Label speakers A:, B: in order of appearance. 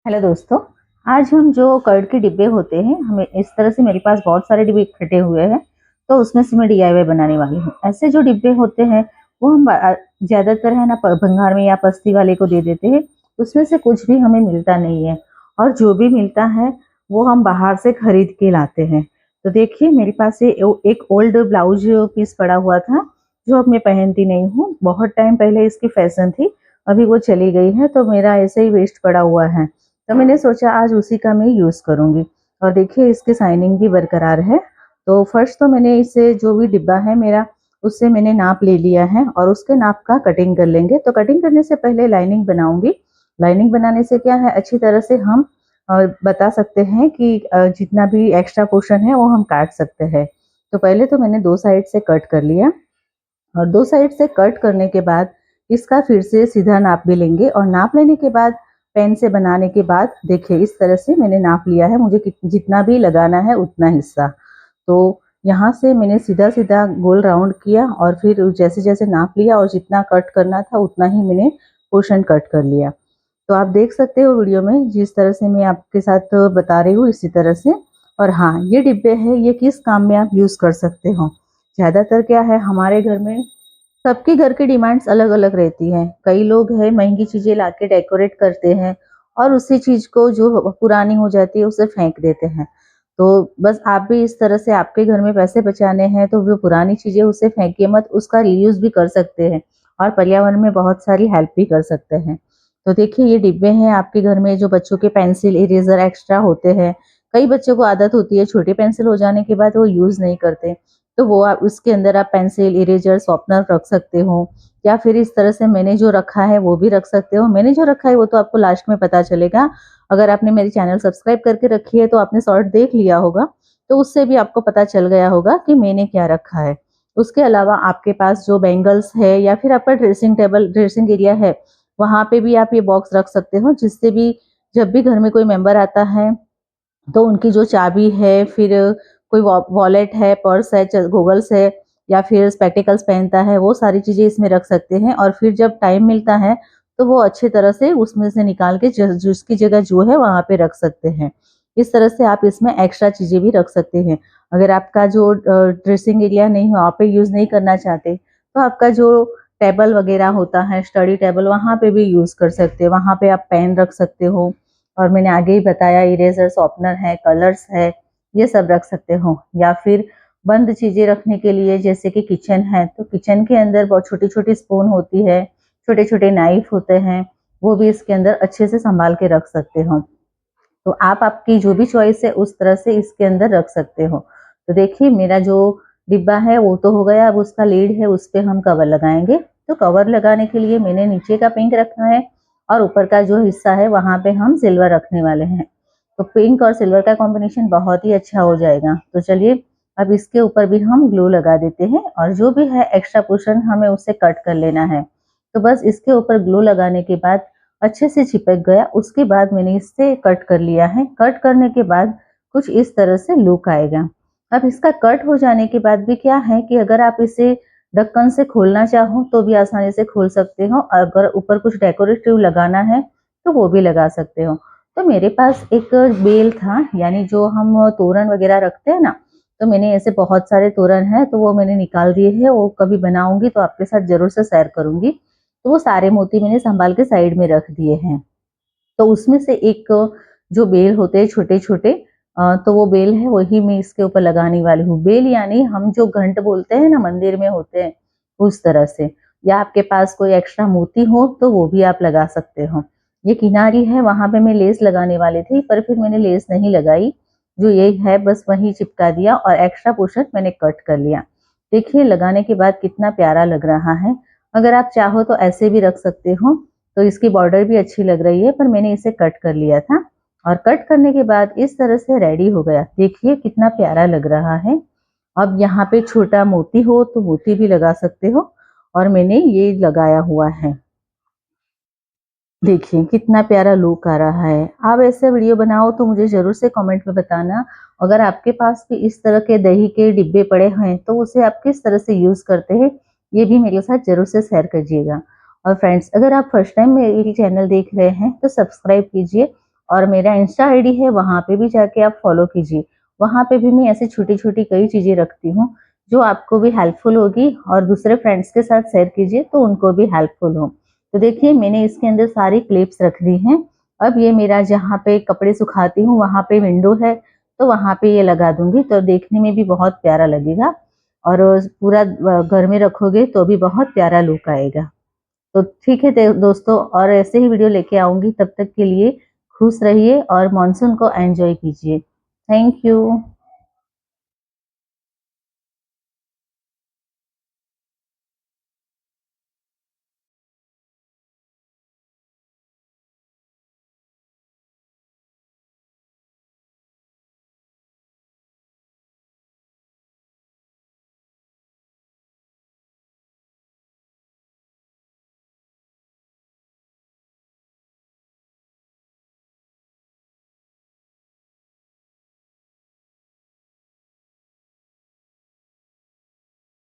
A: Hello दोस्तों। आज हम जो कर्ड के डिब्बे होते हैं, हमें इस तरह से मेरे पास बहुत सारे डिब्बे इकट्ठे हुए हैं, तो उसमें से मैं डीआईवाई बनाने वाली हूँ। ऐसे जो डिब्बे होते हैं वो हम ज़्यादातर है ना भंगार में या बस्ती वाले को दे देते हैं। उसमें से कुछ भी हमें मिलता नहीं है और जो भी मिलता है वो हम बाहर से खरीद के लाते हैं। तो देखिए मेरे पास ये एक ओल्ड ब्लाउज पीस पड़ा हुआ था जो अब मैं पहनती नहीं हूँ। बहुत टाइम पहले इसकी फैशन थी, अभी वो चली गई है, तो मेरा ऐसे ही वेस्ट पड़ा हुआ है। तो मैंने सोचा आज उसी का मैं यूज़ करूँगी। और देखिए इसकी शाइनिंग भी बरकरार है। तो फर्स्ट तो मैंने इसे जो भी डिब्बा है मेरा, उससे मैंने नाप ले लिया है और उसके नाप का कटिंग कर लेंगे। तो कटिंग करने से पहले लाइनिंग बनाऊंगी। लाइनिंग बनाने से क्या है, अच्छी तरह से हम बता सकते हैं कि जितना भी एक्स्ट्रा पोर्शन है वो हम काट सकते हैं। तो पहले तो मैंने 2 साइड से कट कर लिया और 2 साइड से कट करने के बाद इसका फिर से सीधा नाप भी लेंगे और नाप लेने के बाद पेन से बनाने के बाद देखिए इस तरह से मैंने नाप लिया है, मुझे जितना भी लगाना है उतना हिस्सा। तो यहाँ से मैंने सीधा-सीधा गोल राउंड किया और फिर जैसे-जैसे नाप लिया और जितना कट करना था उतना ही मैंने पोर्शन कट कर लिया। तो आप देख सकते हो वीडियो में जिस तरह से मैं आपके साथ बता रही हूँ इसी तरह से। और हाँ, ये डिब्बे हैं, ये किस काम में आप यूज़ कर सकते हो। ज़्यादातर क्या है हमारे घर में, सबके घर की डिमांड्स अलग-अलग रहती हैं। कई लोग हैं महँगी चीज़ें लाके डेकोरेट करते हैं और उसी चीज़ को जो पुरानी हो जाती है उसे फेंक देते हैं। तो बस आप भी इस तरह से, आपके घर में पैसे बचाने हैं तो जो पुरानी चीज़ें उसे फेंकिए मत, उसका रीयूज़ भी कर सकते हैं और पर्यावरण में बहुत सारी हेल्प भी कर सकते हैं। तो देखिए ये डिब्बे हैं आपके घर में, जो बच्चों के पेंसिल, इरेज़र एक्स्ट्रा होते हैं। कई बच्चों को आदत होती है छोटी पेंसिल हो जाने के बाद वो यूज़ नहीं करते। तो वो आप उसके अंदर आप पेंसिल, इरेज़र, शॉर्पनर रख सकते हो या फिर इस तरह से मैंने जो रखा है वो भी रख सकते हो। मैंने जो रखा है वो तो आपको लास्ट में पता चलेगा। अगर आपने मेरी चैनल सब्सक्राइब करके रखी है तो आपने शॉर्ट देख लिया होगा, तो उससे भी आपको पता चल गया होगा कि मैंने क्या रखा है। उसके अलावा आपके पास जो बैंगल्स है या फिर आपका ड्रेसिंग एरिया है, वहाँ पे भी आप ये बॉक्स रख सकते हो, जिससे भी जब भी घर में कोई मेंबर आता है तो उनकी जो चाबी है, फिर कोई वॉलेट है, पर्स है, गॉगल्स है या फिर स्पेक्टिकल्स पहनता है, वो सारी चीज़ें इसमें रख सकते हैं और फिर जब टाइम मिलता है तो वो अच्छी तरह से उसमें से निकाल के जिसकी जगह जो है वहाँ पे रख सकते हैं। इस तरह से आप इसमें एक्स्ट्रा चीज़ें भी रख सकते हैं। अगर आपका जो ड्रेसिंग एरिया नहीं, वहाँ पे यूज़ नहीं करना चाहते, तो आपका जो टेबल वगैरह होता है, स्टडी टेबल, वहाँ पे भी यूज़ कर सकते हैं। वहाँ पे आप पेन रख सकते हो और मैंने आगे ही बताया इरेज़र, शॉर्पनर है, कलर्स है, ये सब रख सकते हो। या फिर बंद चीज़ें रखने के लिए जैसे कि किचन है, तो किचन के अंदर बहुत छोटी-छोटी स्पून होती है, छोटे-छोटे नाइफ होते हैं, वो भी इसके अंदर अच्छे से सँभाल के रख सकते हो। तो आप आपकी जो भी चॉइस है उस तरह से इसके अंदर रख सकते हो। तो देखिए मेरा जो डिब्बा है वो तो हो गया, अब उसका लीड है उस पे हम कवर लगाएँगे। तो कवर लगाने के लिए मैंने नीचे का पिंक रखा है और ऊपर का जो हिस्सा है वहाँ पे हम सिल्वर रखने वाले हैं। तो पिंक और सिल्वर का कॉम्बिनेशन बहुत ही अच्छा हो जाएगा। तो चलिए अब इसके ऊपर भी हम ग्लू लगा देते हैं और जो भी है एक्स्ट्रा पोर्शन हमें उसे कट कर लेना है। तो बस इसके ऊपर ग्लू लगाने के बाद अच्छे से चिपक गया, उसके बाद मैंने इससे कट कर लिया है। कट करने के बाद कुछ इस तरह से लुक आएगा। अब इसका कट हो जाने के बाद भी क्या है कि अगर आप इसे ढक्कन से खोलना चाहो तो भी आसानी से खोल सकते हो, अगर ऊपर कुछ डेकोरेटिव लगाना है तो वो भी लगा सकते हो। तो मेरे पास एक बेल था, यानी जो हम तोरण वगैरह रखते हैं ना, तो मैंने ऐसे बहुत सारे तोरण हैं तो वो मैंने निकाल दिए हैं, वो कभी बनाऊंगी तो आपके साथ जरूर से शेयर करूंगी। तो वो सारे मोती मैंने संभाल के साइड में रख दिए हैं। तो उसमें से एक जो बेल होते हैं छोटे-छोटे, तो वो बेल है वही मैं इसके ऊपर लगाने वाली हूँ। बेल यानी हम जो घंट बोलते हैं ना मंदिर में होते हैं, उस तरह से। या आपके पास कोई एक्स्ट्रा मोती हो तो वो भी आप लगा सकते हो। ये किनारी है, वहाँ पे मैं लेस लगाने वाली थी पर फिर मैंने लेस नहीं लगाई। जो ये है बस वहीं चिपका दिया और एक्स्ट्रा पोर्शन मैंने कट कर लिया। देखिए लगाने के बाद कितना प्यारा लग रहा है। अगर आप चाहो तो ऐसे भी रख सकते हो, तो इसकी बॉर्डर भी अच्छी लग रही है, पर मैंने इसे कट कर लिया था और कट करने के बाद इस तरह से रेडी हो गया। देखिए कितना प्यारा लग रहा है। अब यहाँ पे छोटा मोती हो तो मोती भी लगा सकते हो और मैंने ये लगाया हुआ है। देखिए कितना प्यारा लुक आ रहा है। आप ऐसे वीडियो बनाओ तो मुझे ज़रूर से कमेंट में बताना। अगर आपके पास भी इस तरह के दही के डिब्बे पड़े हैं तो उसे आप किस तरह से यूज़ करते हैं, ये भी मेरे साथ ज़रूर से शेयर कीजिएगा। और फ्रेंड्स, अगर आप फर्स्ट टाइम मेरी चैनल देख रहे हैं तो सब्सक्राइब कीजिए और मेरा इंस्टा आईडी है, वहाँ पे भी जाके आप फॉलो कीजिए। वहाँ पे भी मैं ऐसे छोटी-छोटी कई चीज़ें रखती हूँ, जो आपको भी हेल्पफुल होगी और दूसरे फ्रेंड्स के साथ शेयर कीजिए तो उनको भी हेल्पफुल हो। तो देखिए मैंने इसके अंदर सारी क्लिप्स रख दी हैं। अब ये मेरा जहाँ पे कपड़े सुखाती हूँ वहाँ पे विंडो है, तो वहाँ पे ये लगा दूँगी तो देखने में भी बहुत प्यारा लगेगा और पूरा घर में रखोगे तो भी बहुत प्यारा लुक आएगा। तो ठीक है दोस्तों, और ऐसे ही वीडियो लेके आऊँगी, तब तक के लिए खुश रहिए और मानसून को एन्जॉय कीजिए। Thank you.